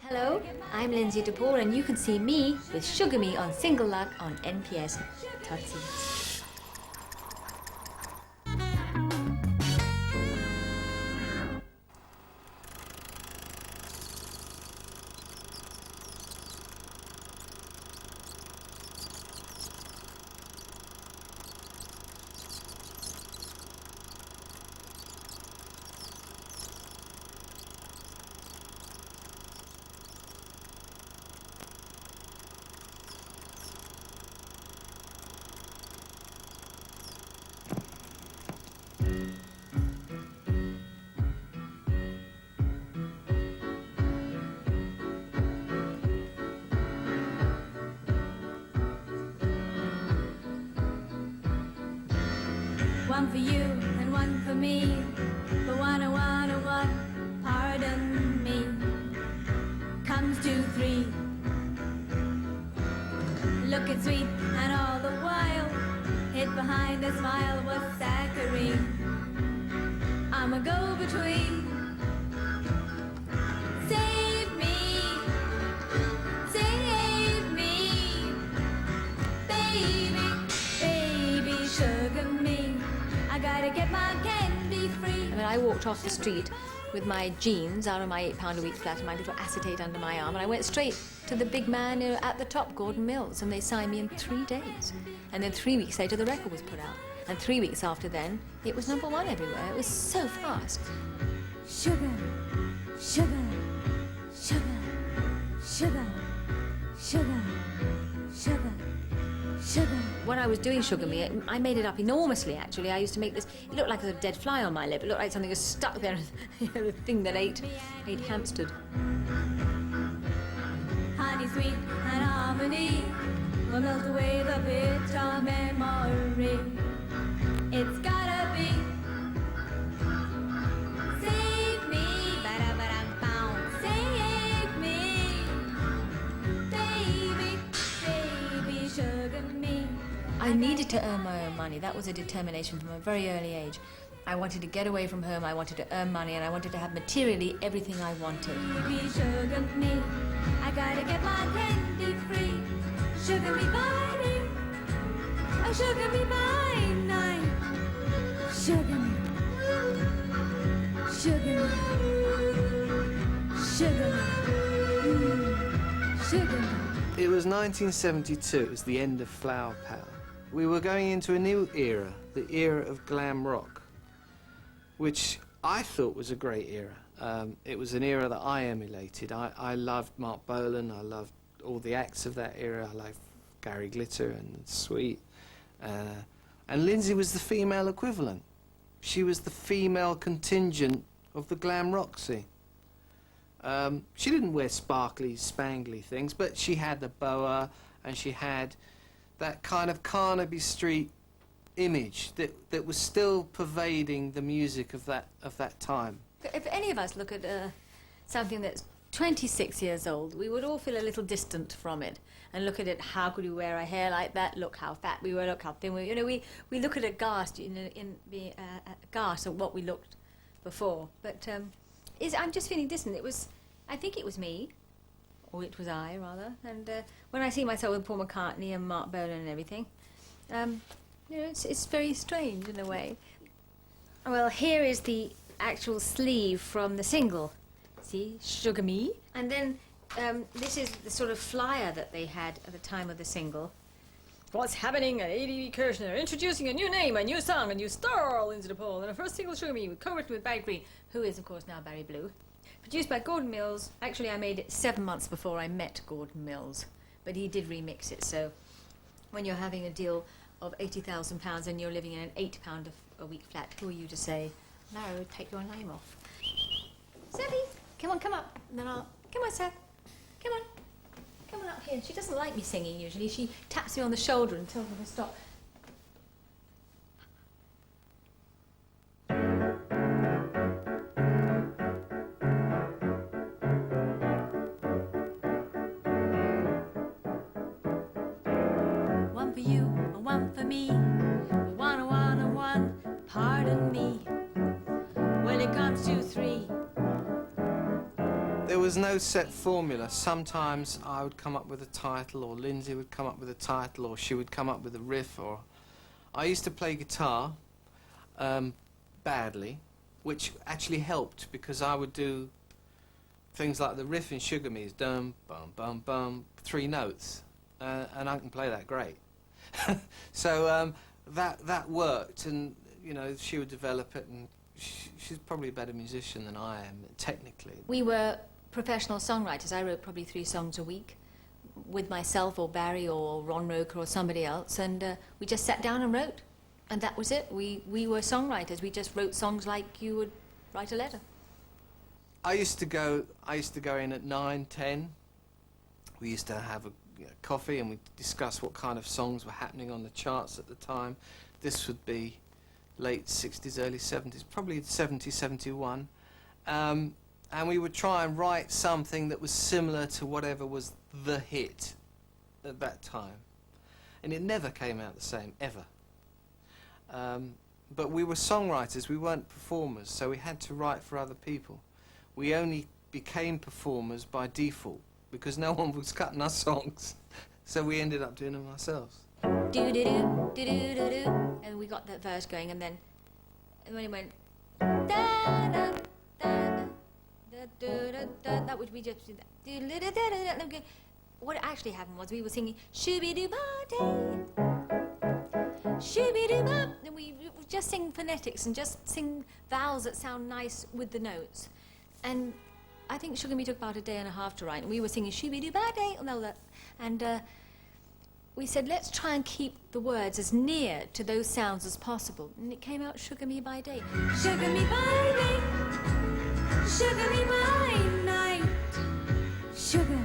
Hello, I'm Lynsey de Paul, and you can see me with Sugar Me on Single Luck on NPS. Tootsie. One for you and one for me, but one, pardon me, comes to three. Looking sweet and all the while, hid behind a smile was saccharine. I'm a go-between. Save me, baby, sugar me. I gotta get my candy free. I mean, I walked off the street with my jeans out of my £8-a-week flat and my little acetate under my arm, and I went straight to the big man at the top, Gordon Mills, and they signed me in 3 days. And then 3 weeks later, the record was put out. And 3 weeks after then, it was #1 everywhere. It was so fast. Sugar, sugar, sugar, sugar, sugar, sugar, sugar. When I was doing Sugar Me, I made it up enormously, actually. I used to make this, it looked like a dead fly on my lip. It looked like something was stuck there, the thing that ate hamstered. Honey, sweet, and harmony will melt away the bitter memory. It's gotta be. Save me, save me, baby, sugar me. I needed to earn my own money. That was a determination from a very early age. I wanted to get away from home, I wanted to earn money, and I wanted to have materially everything I wanted. Baby, sugar me, I gotta get my candy free. Sugar me by day, oh, sugar me by night. Sugar me, sugar me, sugar me, sugar me. It was 1972, it was the end of Flower Power. We were going into a new era, the era of glam rock, which I thought was a great era. It was an era that I emulated. I loved Mark Bolan, I loved all the acts of that era. I liked Gary Glitter and Sweet. And Lynsey was the female equivalent. She was the female contingent of the glam rock scene. She didn't wear sparkly, spangly things, but she had the boa, and she had that kind of Carnaby Street image that was still pervading the music of that time. If any of us look at something that's 26 years old, we would all feel a little distant from it and look at it. How could we wear our hair like that? Look how fat we were. Look how thin we were. You know, we look at it aghast, aghast at what we looked before. But I'm just feeling distant. I think it was me, or it was I rather. And when I see myself with Paul McCartney and Mark Bolan and everything, you know, it's very strange in a way. Well, here is the actual sleeve from the single. See, Sugar Me. And then this is the sort of flyer that they had at the time of the single. What's happening at A.D. Kirshner? Introducing a new name, a new song, a new star, Lynsey de Paul, and a first single, Sugar Me, co-written with Barry Green, who is, of course, now Barry Blue. Produced by Gordon Mills. Actually, I made it 7 months before I met Gordon Mills, but he did remix it. So when you're having a deal of £80,000 and you're living in an £8-a-week flat, who are you to say, no, take your name off? Sebby, come on, come up. And then come on, Seb. Come on. Come on up here. She doesn't like me singing usually. She taps me on the shoulder and tells me to stop. One for you, and one for me. One, pardon me. When it comes to 3. There was no set formula. Sometimes I would come up with a title, or Lynsey would come up with a title, or she would come up with a riff, or... I used to play guitar badly, which actually helped because I would do things like the riff in Sugar Me is dum, bum, bum, bum, 3 notes, and I can play that great. So that worked, and you know, she would develop it, and she's probably a better musician than I am, technically. We were professional songwriters. I wrote probably 3 songs a week with myself or Barry or Ron Roker or somebody else, and we just sat down and wrote, and that was it. We were songwriters. We just wrote songs like you would write a letter. I used to go in at 9, 10. We used to have a coffee and we'd discuss what kind of songs were happening on the charts at the time. This would be late 60s, early 70s, probably 70, 71. And we would try and write something that was similar to whatever was the hit at that time. And it never came out the same, ever. But we were songwriters, we weren't performers, so we had to write for other people. We only became performers by default, because no one was cutting our songs, so we ended up doing them ourselves. Do-do-do, do-do-do-do, and we got that verse going, and then when it went da-da, da-da, da-da-da-da, that would be just do-da-da-da-da-da. What actually happened was we were singing shooby-doo-ba-day, shooby-doo-ba, and we would just sing phonetics and just sing vowels that sound nice with the notes. And I think Sugar Me took about a day and a half to write, and we were singing shooby-doo-ba-day, and we said, let's try and keep the words as near to those sounds as possible. And it came out Sugar Me by day. Sugar me by day, sugar me by night. Sugar,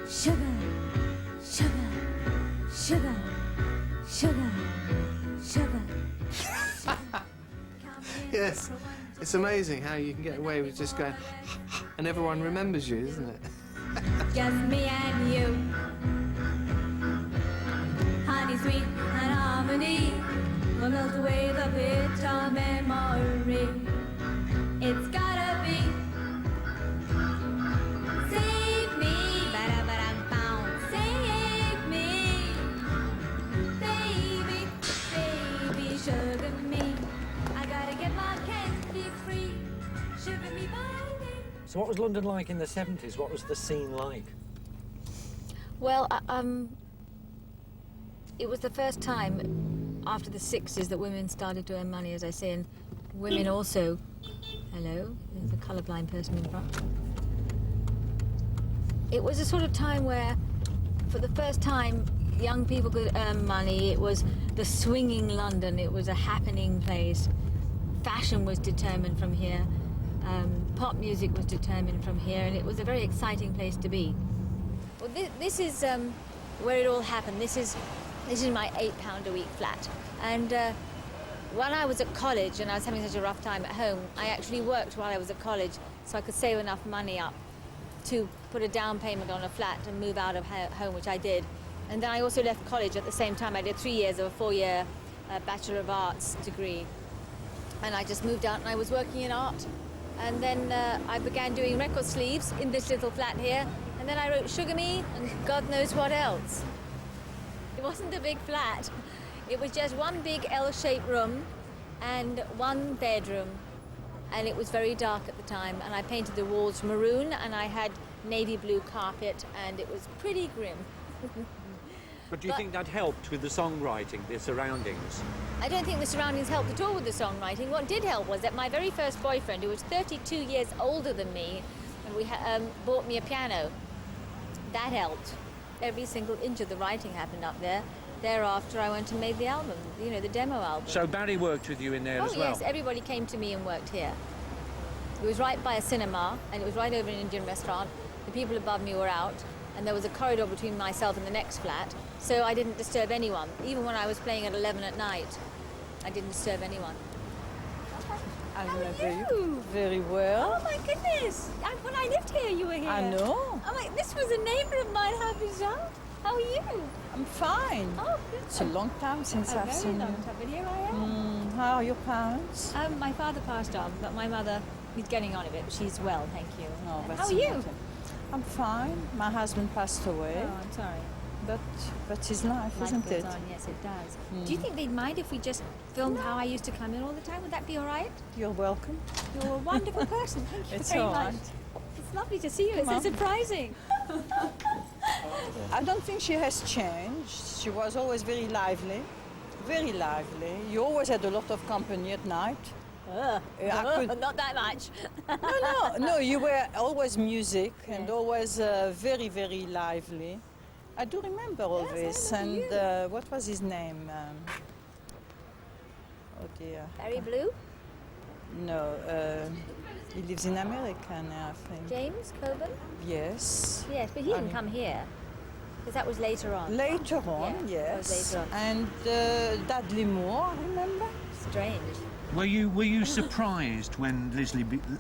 sugar, sugar, sugar, sugar, sugar. Yes, it's amazing how you can get away with just going, and everyone remembers you, isn't it? Just me and you. Honey, sweet and harmony will melt away the pit of memory. It's gotta be. Save me, ba-da-ba-dum-bow. Save me, baby, baby, sugar me. I gotta get my candy free. Sugar me by day. So what was London like in the 70s? What was the scene like? Well, it was the first time after the 60s that women started to earn money, as I say, and women also... Hello, there's a colourblind person in front. It was a sort of time where, for the first time, young people could earn money. It was the swinging London. It was a happening place. Fashion was determined from here. Pop music was determined from here, and it was a very exciting place to be. Well, this is where it all happened. This is my £8 a week flat. And when I was at college and I was having such a rough time at home, I actually worked while I was at college so I could save enough money up to put a down payment on a flat and move out of home, which I did. And then I also left college at the same time. I did 3 years of a 4-year Bachelor of Arts degree. And I just moved out and I was working in art. And then I began doing record sleeves in this little flat here. And then I wrote Sugar Me and God knows what else. It wasn't a big flat. It was just one big L-shaped room and one bedroom. And it was very dark at the time. And I painted the walls maroon and I had navy blue carpet and it was pretty grim. But do you think that helped with the songwriting, the surroundings? I don't think the surroundings helped at all with the songwriting. What did help was that my very first boyfriend, who was 32 years older than me, and we bought me a piano. That helped. Every single inch of the writing happened up there. Thereafter, I went and made the album, you know, the demo album. So Barry worked with you in there as well? Oh, yes, everybody came to me and worked here. It was right by a cinema, and it was right over an Indian restaurant. The people above me were out, and there was a corridor between myself and the next flat, so I didn't disturb anyone. Even when I was playing at 11 at night, I didn't disturb anyone. I remember you very well. Oh, my goodness! When I lived here, you were here. I know. Oh, this was a neighbour of mine. How bizarre. How are you? I'm fine. Oh, good. It's a long time since I've seen you. Very long time, but here I am. How are your parents? My father passed on, but my mother He's getting on a bit. She's well, thank you. No, And that's how are you? nothing. I'm fine. My husband passed away, Oh, I'm sorry. but it's life, Life isn't goes it? on. Yes, it does. Do you think they'd mind if we just filmed how I used to come in all the time? Would that be all right? You're welcome. You're a wonderful person. Thank you It's very all much. right. It's lovely to see you. It's so on. surprising. I don't think she has changed. She was always very lively, very lively. You always had a lot of company at night. I could- Not that much. No, you were always music and always very, very lively. I do remember all Yes, I this. remember And what was his name? Oh dear. Very blue. No, he lives in America now, I think. James Coburn. Yes. Yes, but he didn't come here because that was later on. Later on, Yeah, that was yes. later on. And Dudley Moore, remember? Strange. Were you surprised when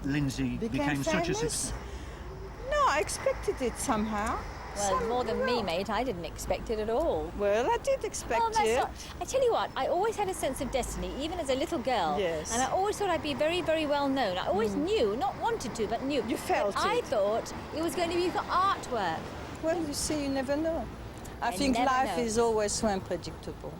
Lynsey became such a famous? success? No, I expected it somehow. Well, more than me, mate. I didn't expect it at all. Well, I did expect Oh, that's it. not, I tell you what, I always had a sense of destiny, even as a little girl. Yes. And I always thought I'd be very, very well known. I always knew, not wanted to, but knew. You felt but I it. thought it was going to be for artwork. Well, you see, you never know. I think never life know. is always so unpredictable.